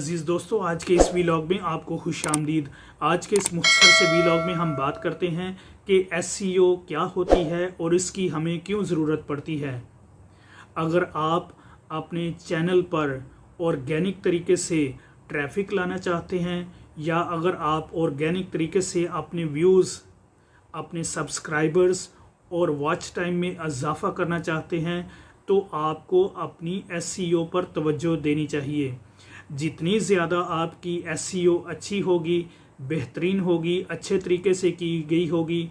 अजीज़ दोस्तों, आज के इस वीलॉग में आपको खुशामदीद। आज के इस मुख्तसर से वीलॉग में हम बात करते हैं कि एसईओ क्या होती है और इसकी हमें क्यों ज़रूरत पड़ती है। अगर आप अपने चैनल पर ऑर्गेनिक तरीके से ट्रैफिक लाना चाहते हैं या अगर आप ऑर्गेनिक तरीके से अपने व्यूज़, अपने सब्सक्राइबर्स और वॉच टाइम में इजाफ़ा करना चाहते हैं तो आपको अपनी एसईओ पर तवज्जो देनी चाहिए। जितनी ज़्यादा आपकी एसईओ अच्छी होगी, बेहतरीन होगी, अच्छे तरीके से की गई होगी,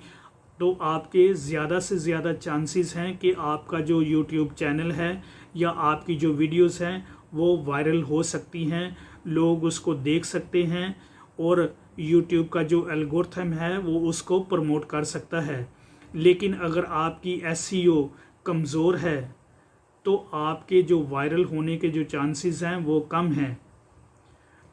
तो आपके ज़्यादा से ज़्यादा चांसेस हैं कि आपका जो यूट्यूब चैनल है या आपकी जो वीडियोस हैं वो वायरल हो सकती हैं, लोग उसको देख सकते हैं और यूट्यूब का जो एल्गोरिथम है वो उसको प्रमोट कर सकता है। लेकिन अगर आपकी एसईओ कमज़ोर है तो आपके जो वायरल होने के जो चांसेस हैं वो कम हैं।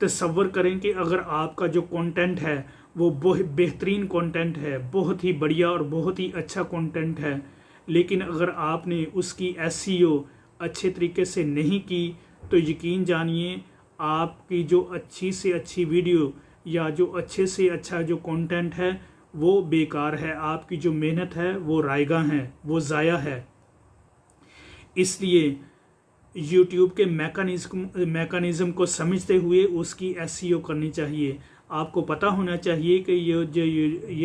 तसव्वुर करें कि अगर आपका जो कंटेंट है वो बेहतरीन कंटेंट है, बहुत ही बढ़िया और बहुत ही अच्छा कंटेंट है, लेकिन अगर आपने उसकी एसईओ अच्छे तरीके से नहीं की तो यकीन जानिए आपकी जो अच्छी से अच्छी वीडियो या जो अच्छे से अच्छा जो कंटेंट है वो बेकार है, आपकी जो मेहनत है वो रायगा है, वो ज़ाया है। इसलिए YouTube के मैकानिज़्म को समझते हुए उसकी एसईओ करनी चाहिए। आपको पता होना चाहिए कि ये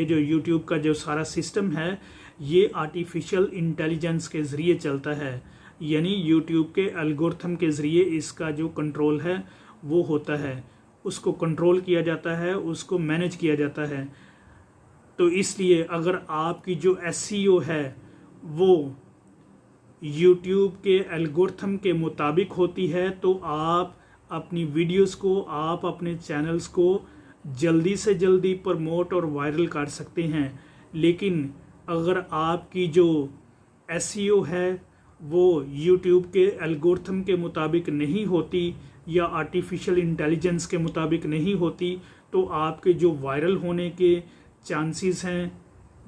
जो YouTube का जो सारा सिस्टम है ये आर्टिफिशियल इंटेलिजेंस के ज़रिए चलता है, यानी YouTube के एल्गोरिथम के ज़रिए इसका जो कंट्रोल है वो होता है, उसको कंट्रोल किया जाता है, उसको मैनेज किया जाता है। तो इसलिए अगर आपकी जो एसईओ है वो YouTube के एल्गोरिथम के मुताबिक होती है तो आप अपनी वीडियोस को, आप अपने चैनल्स को जल्दी से जल्दी प्रमोट और वायरल कर सकते हैं। लेकिन अगर आपकी जो एसईओ है वो YouTube के एल्गोरिथम के मुताबिक नहीं होती या आर्टिफिशियल इंटेलिजेंस के मुताबिक नहीं होती तो आपके जो वायरल होने के चांसेस हैं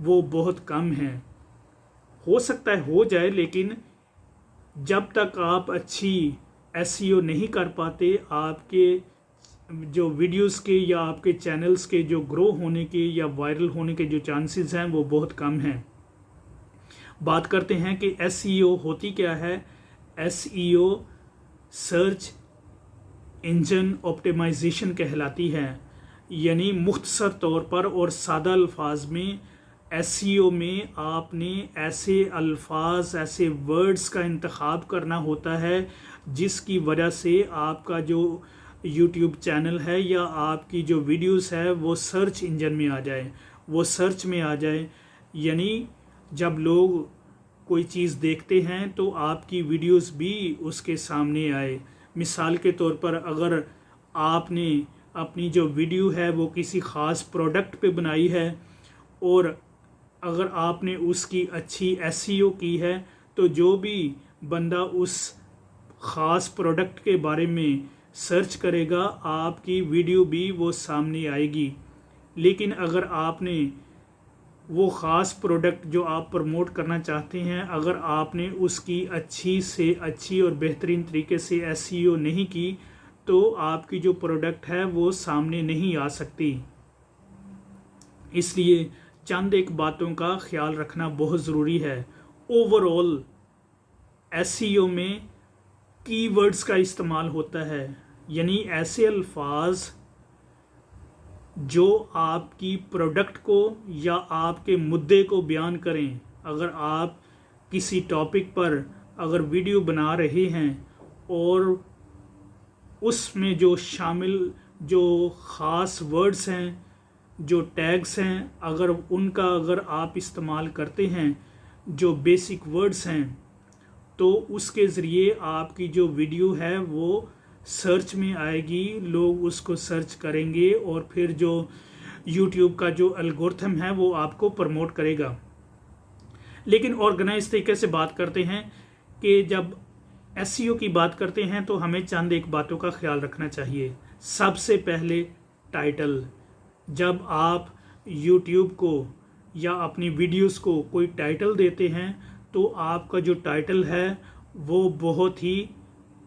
वो बहुत कम हैं। हो सकता है हो जाए, लेकिन जब तक आप अच्छी एसईओ नहीं कर पाते आपके जो वीडियोस के या आपके चैनल्स के जो ग्रो होने के या वायरल होने के जो चांसेस हैं वो बहुत कम हैं। बात करते हैं कि एसईओ होती क्या है। एसईओ सर्च इंजन ऑप्टिमाइजेशन कहलाती है, यानी मुख्तसर तौर पर और सादा अल्फाज में एसईओ में आपने ऐसे अल्फाज, ऐसे वर्ड्स का इंतखाब करना होता है जिसकी वजह से आपका जो यूट्यूब चैनल है या आपकी जो वीडियोस है वो सर्च इंजन में आ जाए, वो सर्च में आ जाए। यानी जब लोग कोई चीज़ देखते हैं तो आपकी वीडियोस भी उसके सामने आए। मिसाल के तौर पर अगर आपने अपनी जो वीडियो है वो किसी ख़ास प्रोडक्ट पे बनाई है और अगर आपने उसकी अच्छी एसईओ की है तो जो भी बंदा उस ख़ास प्रोडक्ट के बारे में सर्च करेगा आपकी वीडियो भी वो सामने आएगी। लेकिन अगर आपने वो ख़ास प्रोडक्ट जो आप प्रमोट करना चाहते हैं अगर आपने उसकी अच्छी से अच्छी और बेहतरीन तरीके से एसईओ नहीं की तो आपकी जो प्रोडक्ट है वो सामने नहीं आ सकती। इसलिए चंद एक बातों का ख्याल रखना बहुत ज़रूरी है। ओवरऑल एसईओ में कीवर्ड्स का इस्तेमाल होता है, यानी ऐसे अल्फाज जो आपकी प्रोडक्ट को या आपके मुद्दे को बयान करें। अगर आप किसी टॉपिक पर अगर वीडियो बना रहे हैं और उसमें जो शामिल जो ख़ास वर्ड्स हैं, जो टैग्स हैं, अगर आप इस्तेमाल करते हैं, जो बेसिक वर्ड्स हैं, तो उसके ज़रिए आपकी जो वीडियो है वो सर्च में आएगी, लोग उसको सर्च करेंगे और फिर जो YouTube का जो एल्गोरिथम है वो आपको प्रमोट करेगा। लेकिन ऑर्गेनाइज तरीके से बात करते हैं कि जब एसईओ की बात करते हैं तो हमें चंद एक बातों का ख्याल रखना चाहिए। सबसे पहले टाइटल। जब आप YouTube को या अपनी वीडियोस को कोई टाइटल देते हैं तो आपका जो टाइटल है वो बहुत ही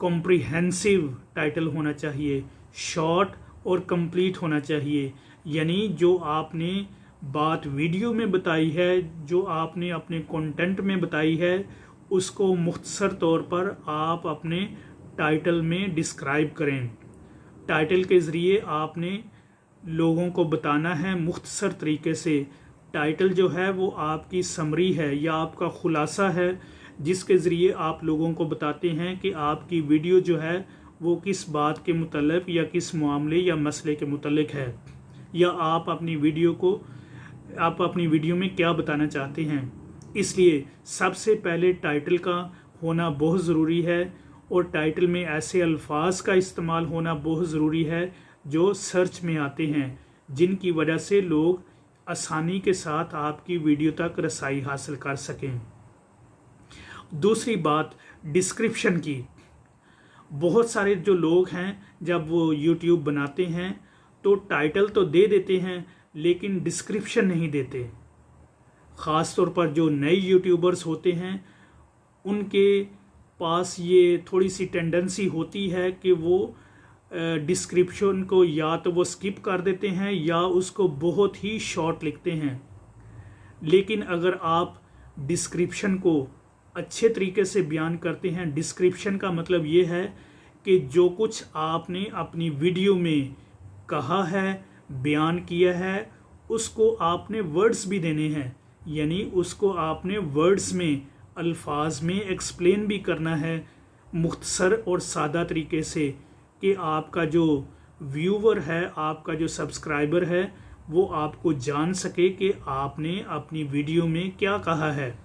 कॉम्प्रिहेंसिव टाइटल होना चाहिए, शॉर्ट और कंप्लीट होना चाहिए। यानी जो आपने बात वीडियो में बताई है, जो आपने अपने कंटेंट में बताई है, उसको मुख्तसर तौर पर आप अपने टाइटल में डिस्क्राइब करें। टाइटल के ज़रिए आपने लोगों को बताना है मुख्तसर तरीके से। टाइटल जो है वो आपकी समरी है या आपका खुलासा है, जिसके ज़रिए आप लोगों को बताते हैं कि आपकी वीडियो जो है वो किस बात के मुतल्लिक या किस मामले या मसले के मुतल्लिक है, या आप अपनी वीडियो में क्या बताना चाहते हैं। इसलिए सबसे पहले टाइटल का होना बहुत ज़रूरी है, और टाइटल में ऐसे अल्फाज का इस्तेमाल होना बहुत ज़रूरी है जो सर्च में आते हैं, जिनकी वजह से लोग आसानी के साथ आपकी वीडियो तक रसाई हासिल कर सकें। दूसरी बात डिस्क्रिप्शन की। बहुत सारे जो लोग हैं जब वो यूट्यूब बनाते हैं तो टाइटल तो दे देते हैं लेकिन डिस्क्रिप्शन नहीं देते। ख़ास तौर पर जो नए यूट्यूबर्स होते हैं उनके पास ये थोड़ी सी टेंडेंसी होती है कि वो डिस्क्रिप्शन को या तो वो स्किप कर देते हैं या उसको बहुत ही शॉर्ट लिखते हैं। लेकिन अगर आप डिस्क्रिप्शन को अच्छे तरीके से बयान करते हैं, डिस्क्रिप्शन का मतलब ये है कि जो कुछ आपने अपनी वीडियो में कहा है, बयान किया है, उसको आपने वर्ड्स भी देने हैं। यानी उसको आपने वर्ड्स में, अल्फाज में एक्सप्लेन भी करना है मुख्तसर और सादा तरीके से, कि आपका जो व्यूवर है, आपका जो सब्सक्राइबर है, वो आपको जान सके कि आपने अपनी वीडियो में क्या कहा है।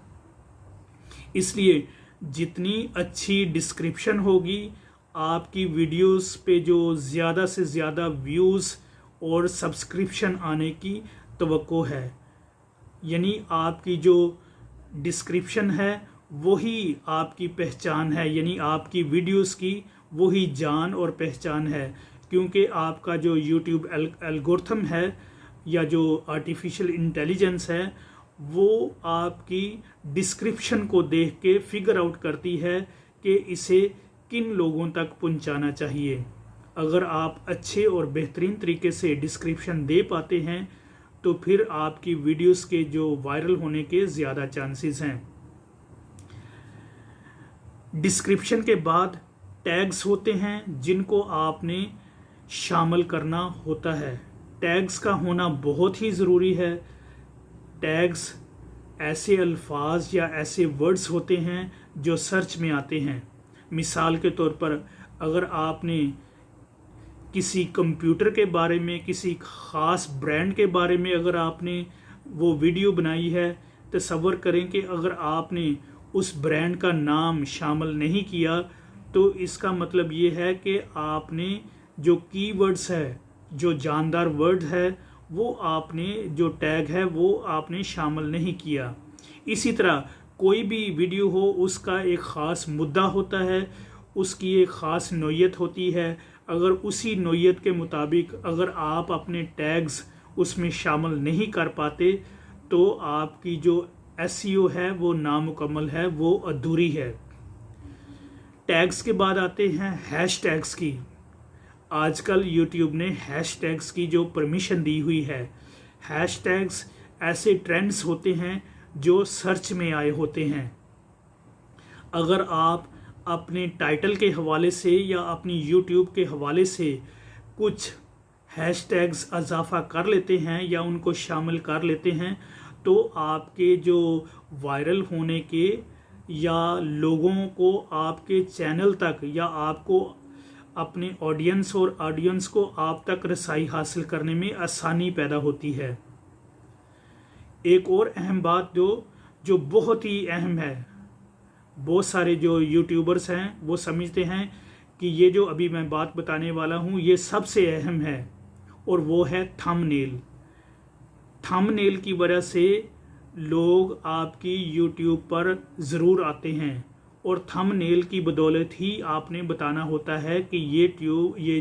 इसलिए जितनी अच्छी डिस्क्रिप्शन होगी, आपकी वीडियोस पे जो ज़्यादा से ज़्यादा व्यूज़ और सब्सक्रिप्शन आने की तवक्को है। यानी आपकी जो डिस्क्रिप्शन है वही आपकी पहचान है, यानी आपकी वीडियोस की वही जान और पहचान है। क्योंकि आपका जो यूट्यूब एल्गोरिथम है या जो आर्टिफिशियल इंटेलिजेंस है, वो आपकी डिस्क्रिप्शन को देख के फिगर आउट करती है कि इसे किन लोगों तक पहुंचाना चाहिए। अगर आप अच्छे और बेहतरीन तरीके से डिस्क्रिप्शन दे पाते हैं तो फिर आपकी वीडियोस के जो वायरल होने के ज़्यादा चांसेस हैं। डिस्क्रिप्शन के बाद टैग्स होते हैं जिनको आपने शामिल करना होता है। टैग्स का होना बहुत ही ज़रूरी है। टैग्स ऐसे अल्फाज या ऐसे वर्ड्स होते हैं जो सर्च में आते हैं। मिसाल के तौर पर अगर आपने किसी कंप्यूटर के बारे में, किसी ख़ास ब्रांड के बारे में अगर आपने वो वीडियो बनाई है, तसव्वुर करें कि अगर आपने उस ब्रांड का नाम शामिल नहीं किया तो इसका मतलब ये है कि आपने जो कीवर्ड्स है, जो जानदार वर्ड है, वो आपने जो टैग है वो आपने शामिल नहीं किया। इसी तरह कोई भी वीडियो हो, उसका एक ख़ास मुद्दा होता है, उसकी एक ख़ास नौयत होती है। अगर उसी नौयत के मुताबिक अगर आप अपने टैग्स उसमें शामिल नहीं कर पाते तो आपकी जो एसईओ है वो नामुकम्मल है, वो अधूरी है। टैग्स के बाद आते हैं हैशटैग्स की। आजकल यूट्यूब ने हैशटैग्स की जो परमिशन दी हुई है। हैशटैग्स ऐसे ट्रेंड्स होते हैं जो सर्च में आए होते हैं। अगर आप अपने टाइटल के हवाले से या अपनी यूट्यूब के हवाले से कुछ हैशटैग्स इजाफा कर लेते हैं या उनको शामिल कर लेते हैं तो आपके जो वायरल होने के या लोगों को आपके चैनल तक या आपको अपने ऑडियंस को आप तक रसाई हासिल करने में आसानी पैदा होती है। एक और अहम बात जो बहुत ही अहम है, बहुत सारे जो यूट्यूबर्स हैं वो समझते हैं कि ये जो अभी मैं बात बताने वाला हूँ ये सबसे अहम है, और वो है थंबनेल। थंबनेल की वजह से लोग आपकी यूट्यूब पर ज़रूर आते हैं, और थंबनेल की बदौलत ही आपने बताना होता है कि ये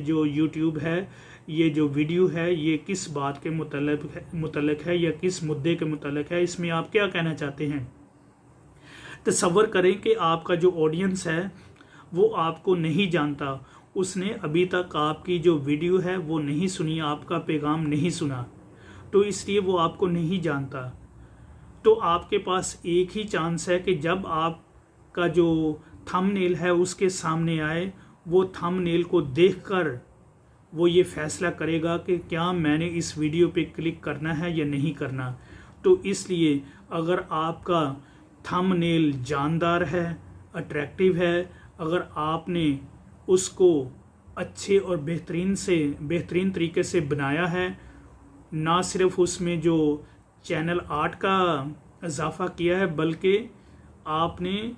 जो यूट्यूब है, ये जो वीडियो है, ये किस बात के मुतल्लिक है या किस मुद्दे के मुतल्लिक है, इसमें आप क्या कहना चाहते हैं। तसव्वुर करें कि आपका जो ऑडियंस है वो आपको नहीं जानता, उसने अभी तक आपकी जो वीडियो है वो नहीं सुनी, आपका पैगाम नहीं सुना, तो इसलिए वो आपको नहीं जानता। तो आपके पास एक ही चांस है कि जब आपका जो थंबनेल है उसके सामने आए, वो थंबनेल को देखकर वो ये फैसला करेगा कि क्या मैंने इस वीडियो पे क्लिक करना है या नहीं करना। तो इसलिए अगर आपका थंबनेल जानदार है, अट्रैक्टिव है, अगर आपने उसको अच्छे और बेहतरीन तरीके से बनाया है, ना सिर्फ उसमें जो चैनल आर्ट का इजाफा किया है, बल्कि आपने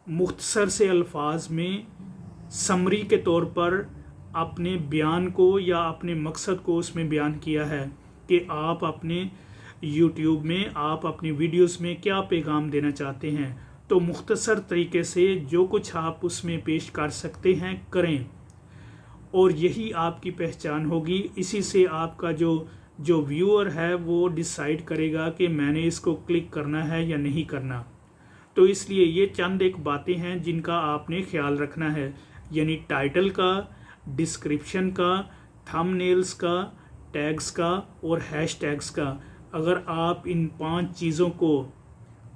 मुख्तसर से अल्फाज में समरी के तौर पर अपने बयान को या अपने मकसद को उसमें बयान किया है कि आप अपने YouTube में, आप अपनी वीडियोस में क्या पैगाम देना चाहते हैं। तो मुख्तसर तरीके से जो कुछ आप उसमें पेश कर सकते हैं करें, और यही आपकी पहचान होगी। इसी से आपका जो व्यूअर है वो डिसाइड करेगा कि मैंने इसको क्लिक करना है या नहीं करना। तो इसलिए ये चंद एक बातें हैं जिनका आपने ख्याल रखना है, यानी टाइटल का, डिस्क्रिप्शन का, थंबनेल्स का, टैग्स का और हैशटैग्स का। अगर आप इन 5 चीज़ों को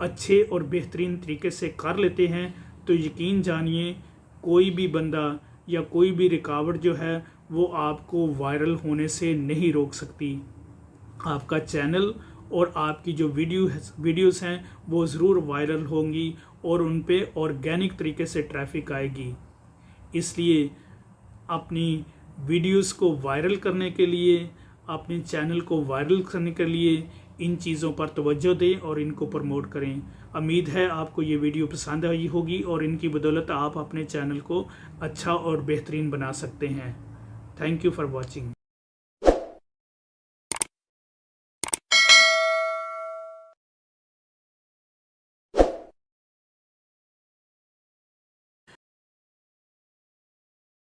अच्छे और बेहतरीन तरीके से कर लेते हैं तो यकीन जानिए कोई भी बंदा या कोई भी रुकावट जो है वो आपको वायरल होने से नहीं रोक सकती। आपका चैनल और आपकी जो वीडियोस हैं वो ज़रूर वायरल होंगी और उन पे ऑर्गेनिक तरीके से ट्रैफिक आएगी। इसलिए अपनी वीडियोस को वायरल करने के लिए, अपने चैनल को वायरल करने के लिए इन चीज़ों पर तवज्जो दें और इनको प्रमोट करें। उम्मीद है आपको ये वीडियो पसंद आई होगी और इनकी बदौलत आप अपने चैनल को अच्छा और बेहतरीन बना सकते हैं। Thank you for watching.